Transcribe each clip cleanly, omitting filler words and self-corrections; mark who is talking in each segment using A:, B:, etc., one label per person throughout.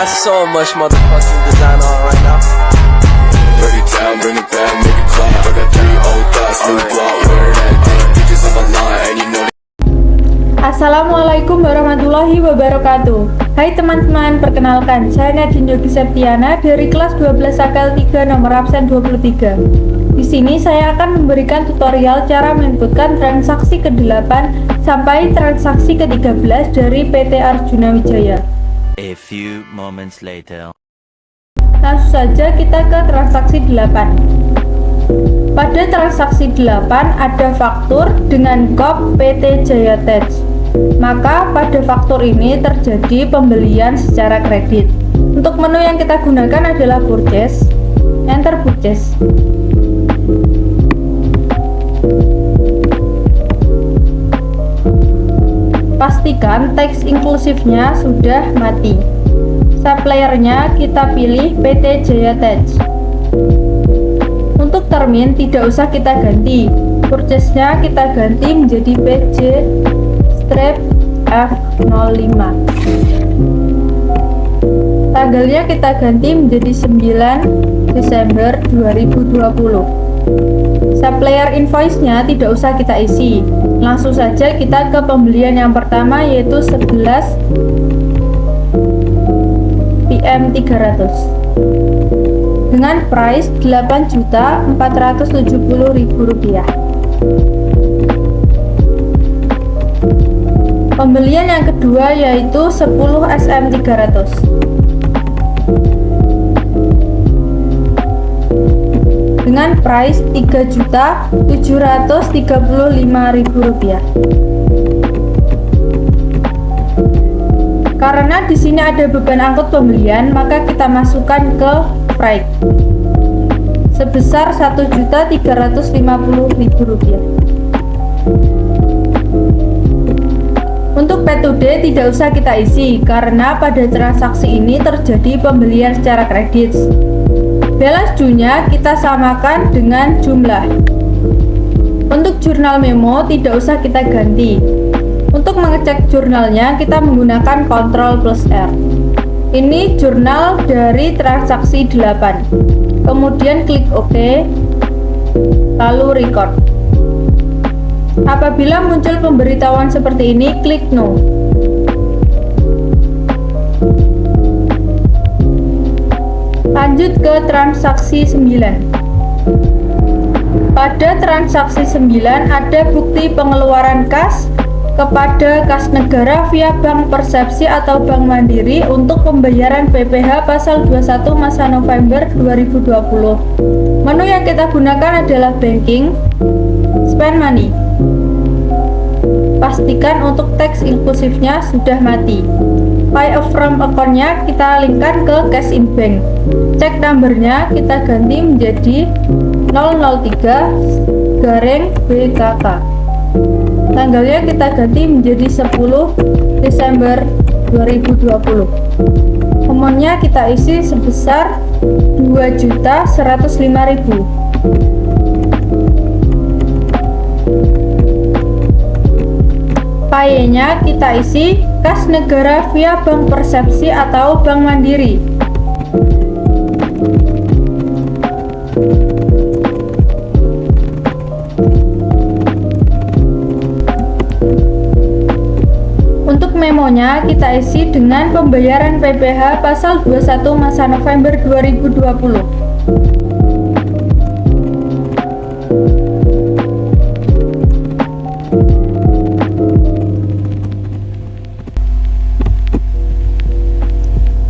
A: got so much motherfucking design on right now.
B: Dirty town, bring it back, make it clap. I got 3 old thoughts, new guap, wear that thing. Bitches on my line, and you know.
C: Assalamualaikum warahmatullahi wabarakatuh. Hai teman-teman, perkenalkan saya Nadine Yogi Septiana dari kelas 12 Akal 3 nomor absen 23. Di sini saya akan memberikan tutorial cara menginputkan transaksi ke-8 sampai transaksi ke-13 dari PT Arjuna Wijaya.
D: A few moments later.
C: Langsung saja kita ke transaksi 8. Pada transaksi 8 ada faktur dengan kop PT Jaya Tech. Maka pada faktur ini terjadi pembelian secara kredit. Untuk menu yang kita gunakan adalah purchase. Enter purchase. Pastikan teks inklusifnya sudah mati. Suppliernya kita pilih PT Jaya Tech. Untuk termin tidak usah kita ganti. Purchase-nya kita ganti menjadi PJ F05. Tanggalnya kita ganti menjadi 9 Desember 2020. Supplier invoice-nya tidak usah kita isi. Langsung saja kita ke pembelian yang pertama, yaitu 11 PM300 dengan price Rp8.470.000. Pembelian yang kedua yaitu 10 SM300 dengan price Rp3.735.000. Karena di sini ada beban angkut pembelian, maka kita masukkan ke freight sebesar Rp1.350.000. Untuk P2D tidak usah kita isi karena pada transaksi ini terjadi pembelian secara kredit. Balance due-nya kita samakan dengan jumlah. Untuk jurnal memo tidak usah kita ganti. Untuk mengecek jurnalnya kita menggunakan Ctrl+R. Ini jurnal dari transaksi 8. Kemudian klik OK, lalu record. Apabila muncul pemberitahuan seperti ini, klik No. Lanjut ke transaksi 9. Pada transaksi 9 ada bukti pengeluaran kas kepada kas negara via Bank Persepsi atau Bank Mandiri untuk pembayaran PPh pasal 21 masa November 2020. Menu yang kita gunakan adalah banking, spend money. Pastikan untuk teks inklusifnya sudah mati. Pay from account-nya kita linkkan ke cash in bank. Cek numbernya kita ganti menjadi 003-BKK. Tanggalnya kita ganti menjadi 10 Desember 2020. Amount-nya kita isi sebesar Rp2.105.000. Pay-nya kita isi kas negara via Bank Persepsi atau Bank Mandiri. Untuk memonya kita isi dengan pembayaran PPh pasal 21 masa November 2020.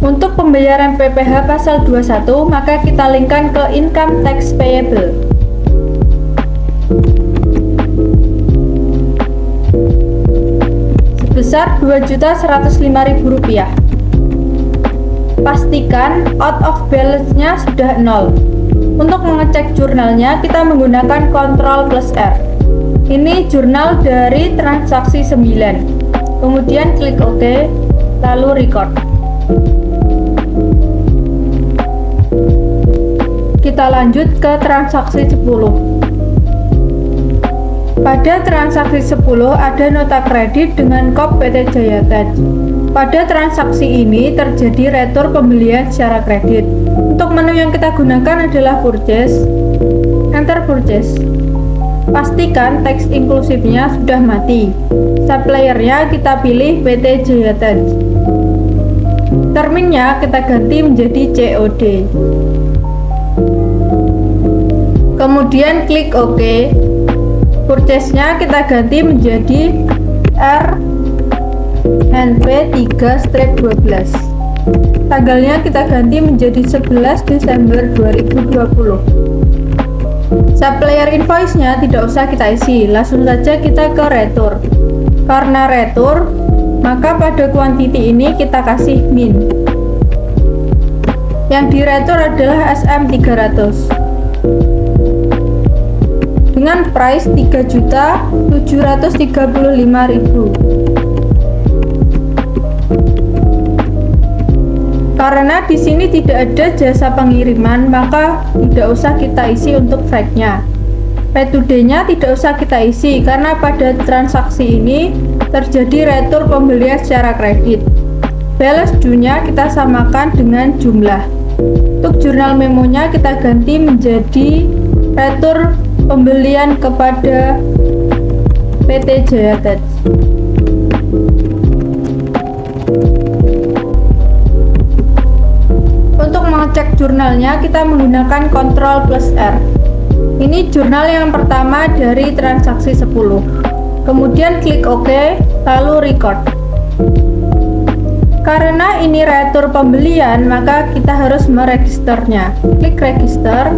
C: Untuk pembayaran PPh pasal 21, maka kita linkkan ke income tax payable. Sebesar Rp2.105.000. Pastikan out of balance-nya sudah 0. Untuk mengecek jurnalnya, kita menggunakan Ctrl+R. Ini jurnal dari transaksi 9. Kemudian klik OK, lalu record. Kita lanjut ke transaksi 10. Pada transaksi 10 ada nota kredit dengan kop PT Jaya Tech. Pada transaksi ini terjadi retur pembelian secara kredit. Untuk menu yang kita gunakan adalah purchase. Enter purchase. Pastikan teks inklusifnya sudah mati. Suppliernya kita pilih PT Jaya. Terminnya kita ganti menjadi COD. Kemudian klik OK. Purchase-nya kita ganti menjadi RNP3-12. Tanggalnya kita ganti menjadi 11 Desember 2020. Supplier invoice-nya tidak usah kita isi, langsung saja kita ke retur. Karena retur, maka pada quantity ini kita kasih min. Yang diretur adalah SM300 dengan price 3.735.000. Karena di sini tidak ada jasa pengiriman, maka tidak usah kita isi untuk freight-nya. P2D-nya tidak usah kita isi karena pada transaksi ini terjadi retur pembelian secara kredit. Balance due-nya kita samakan dengan jumlah. Untuk jurnal memonya kita ganti menjadi retur pembelian kepada PT Jaya. Untuk mengecek jurnalnya kita menggunakan Ctrl+R. Ini jurnal yang pertama dari transaksi 10. Kemudian klik OK, lalu record. Karena ini retur pembelian, maka kita harus meregisternya. Klik register,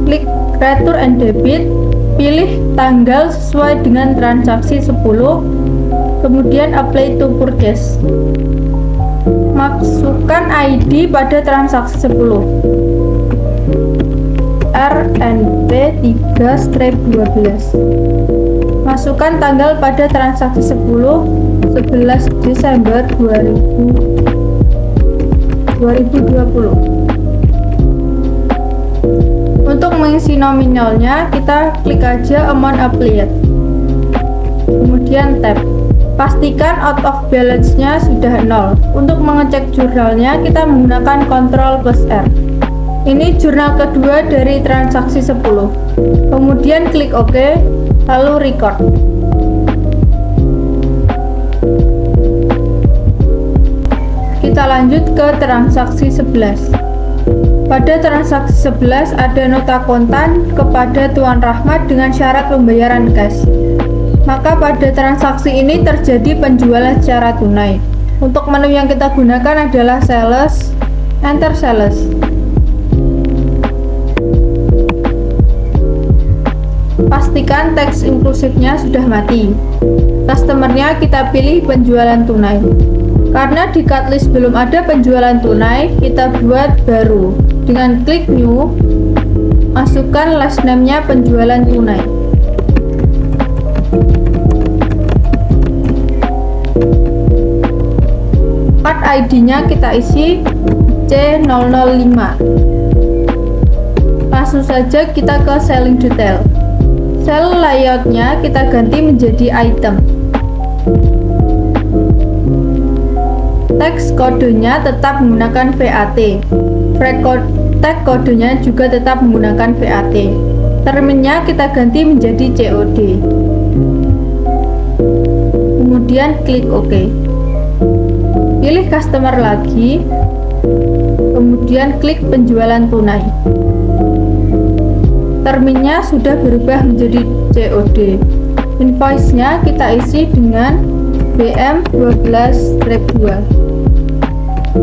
C: klik retur and debit, pilih tanggal sesuai dengan transaksi 10, kemudian apply to purchase. Masukkan ID pada transaksi 10. RNP3-12. Masukkan tanggal pada transaksi 10, 11 Desember 2020. Untuk mengisi nominalnya, kita klik aja amount applied. Kemudian tab. Pastikan out of balance-nya sudah 0. Untuk mengecek jurnalnya, kita menggunakan Ctrl+R. Ini jurnal kedua dari transaksi 10. Kemudian klik OK, lalu record. Kita lanjut ke transaksi 11. Pada transaksi 11 ada nota kontan kepada Tuan Rahmat dengan syarat pembayaran cash. Maka pada transaksi ini terjadi penjualan secara tunai. Untuk menu yang kita gunakan adalah sales, enter sales. Pastikan teks inklusifnya sudah mati. Customernya kita pilih penjualan tunai. Karena di cutlist belum ada penjualan tunai, kita buat baru. Dengan klik new, masukkan last name-nya penjualan tunai. Part ID-nya kita isi C005. Langsung saja kita ke selling detail. Cell layout-nya kita ganti menjadi item. Teks kodenya tetap menggunakan VAT. Tag kodenya juga tetap menggunakan VAT. Terminnya kita ganti menjadi COD. Kemudian klik OK. Pilih customer lagi. Kemudian klik penjualan tunai. Terminnya sudah berubah menjadi COD. Invoice-nya kita isi dengan BM12-2.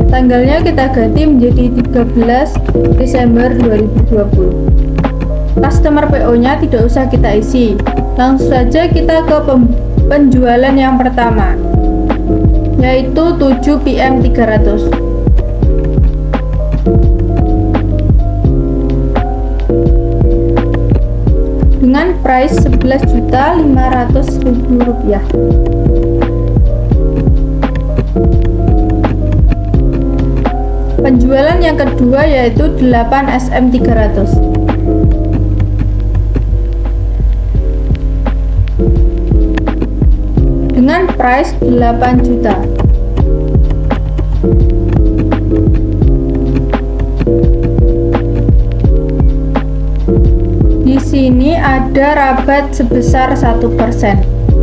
C: Tanggalnya kita ganti menjadi 13 Desember 2020. Customer PO-nya tidak usah kita isi. Langsung saja kita ke penjualan yang pertama, yaitu 7 PM300. Dengan price Rp11.500.000. Penjualan yang kedua yaitu 8 SM300. Dengan price 8 juta. Di sini ada rabat sebesar 1%.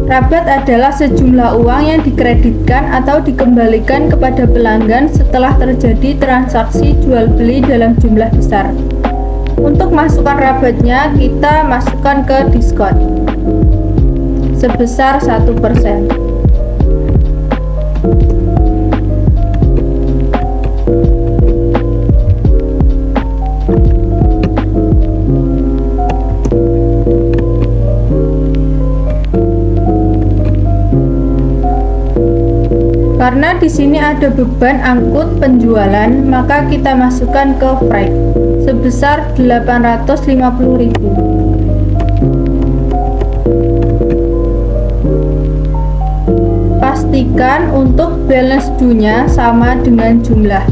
C: Rabat adalah sejumlah uang yang dikreditkan atau dikembalikan kepada pelanggan setelah terjadi transaksi jual beli dalam jumlah besar. Untuk masukkan rabatnya, kita masukkan ke diskon sebesar 1%. Karena di sini ada beban angkut penjualan, maka kita masukkan ke freight sebesar 850.000. Pastikan untuk balance due-nya sama dengan jumlah.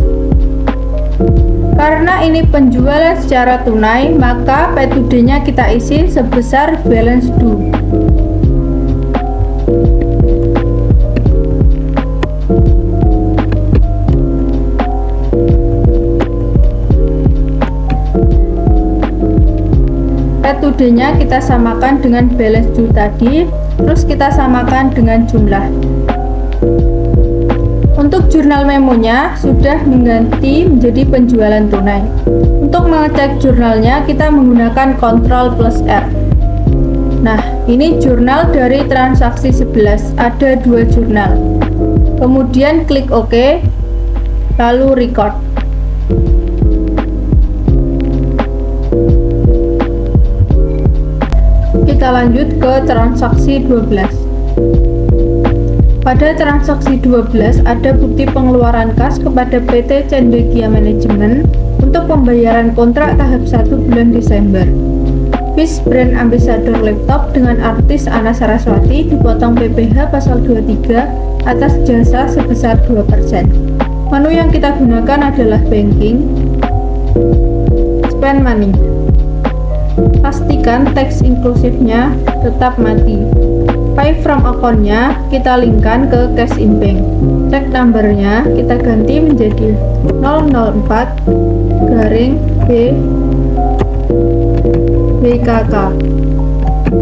C: Karena ini penjualan secara tunai, maka P2D-nya kita isi sebesar balance due. P2D-nya kita samakan dengan balance due tadi, terus kita samakan dengan jumlah. Untuk jurnal memonya sudah mengganti menjadi penjualan tunai. Untuk mengecek jurnalnya kita menggunakan Ctrl plus R. Nah, ini jurnal dari transaksi 11, ada 2 jurnal. Kemudian klik OK, lalu record. Kita lanjut ke transaksi 12. Pada transaksi 12 ada bukti pengeluaran kas kepada PT Cendekia Manajemen untuk pembayaran kontrak tahap 1 bulan Desember. Fish Brand Ambassador Laptop dengan artis Ana Saraswati dipotong PPh pasal 23 atas jasa sebesar 2%. Menu yang kita gunakan adalah banking, spend money. Pastikan teks inklusifnya tetap mati. Pay from account-nya kita linkkan ke cash in bank. Cek number-nya kita ganti menjadi 004 garing B BKK.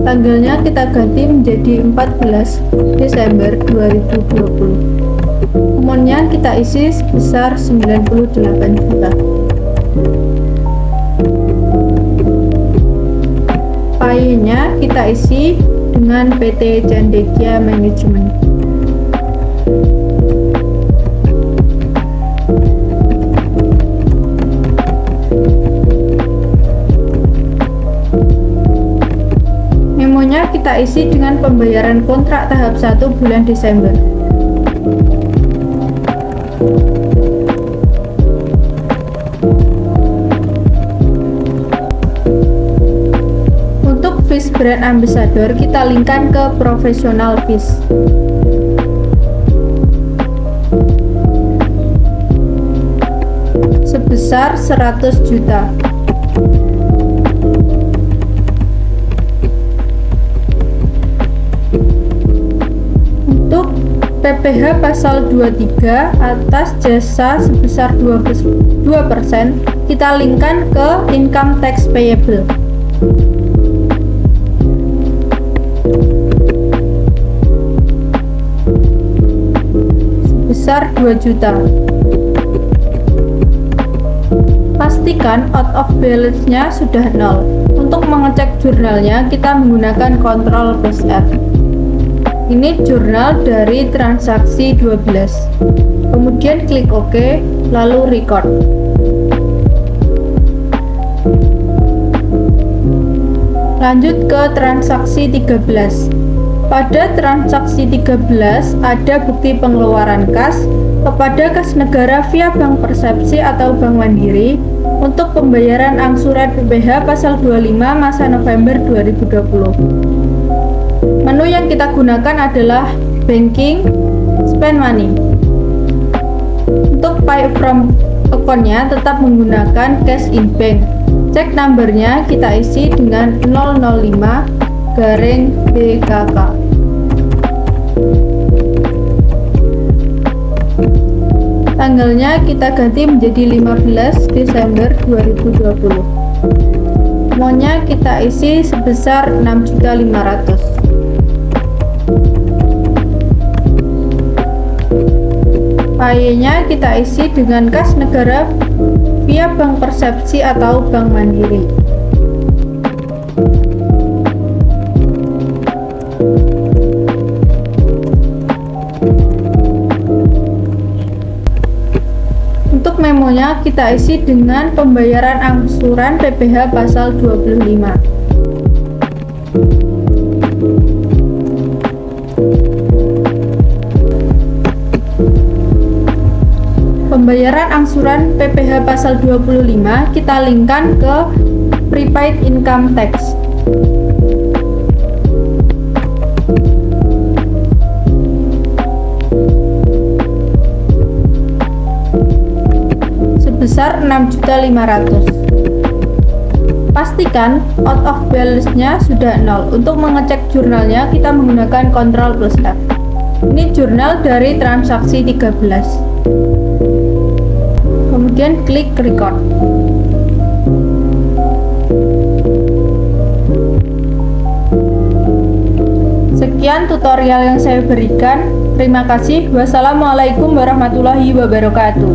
C: Tanggalnya kita ganti menjadi 14 Desember 2020. Amount-nya kita isi sebesar 98 juta. Pay-nya kita isi dengan PT Cendekia Manajemen. Memonya kita isi dengan pembayaran kontrak tahap 1 bulan Desember. Fish Brand Ambassador kita linkkan ke Professional Fish. Sebesar 100 juta. Untuk PPh pasal 23 atas jasa sebesar 2%, kita linkkan ke Income Tax Payable. Sebesar 2 juta. Pastikan out of balance-nya sudah 0. Untuk mengecek jurnalnya kita menggunakan Ctrl plus R. Ini jurnal dari transaksi 12. Kemudian klik OK, lalu record. Lanjut ke transaksi 13. Pada transaksi 13 ada bukti pengeluaran kas kepada kas negara via Bank Persepsi atau Bank Mandiri untuk pembayaran angsuran PPh pasal 25 masa November 2020. Menu yang kita gunakan adalah banking, spend money. Untuk pay from account-nya tetap menggunakan cash in bank. Cek number-nya kita isi dengan 005 garing BKK. Tanggalnya kita ganti menjadi 15 Desember 2020. Memonya kita isi sebesar 6.500.000. Payenya kita isi dengan kas negara via Bank Persepsi atau Bank Mandiri. Untuk memonya kita isi dengan pembayaran angsuran PPh pasal 25. Pembayaran angsuran PPh pasal 25 kita linkkan ke prepaid income tax. Sebesar 6.500.000. Pastikan out of balance-nya sudah 0. Untuk mengecek jurnalnya kita menggunakan Ctrl plus F. Ini jurnal dari transaksi 13. Kemudian klik record. Sekian tutorial yang saya berikan. Terima kasih. Wassalamualaikum warahmatullahi wabarakatuh.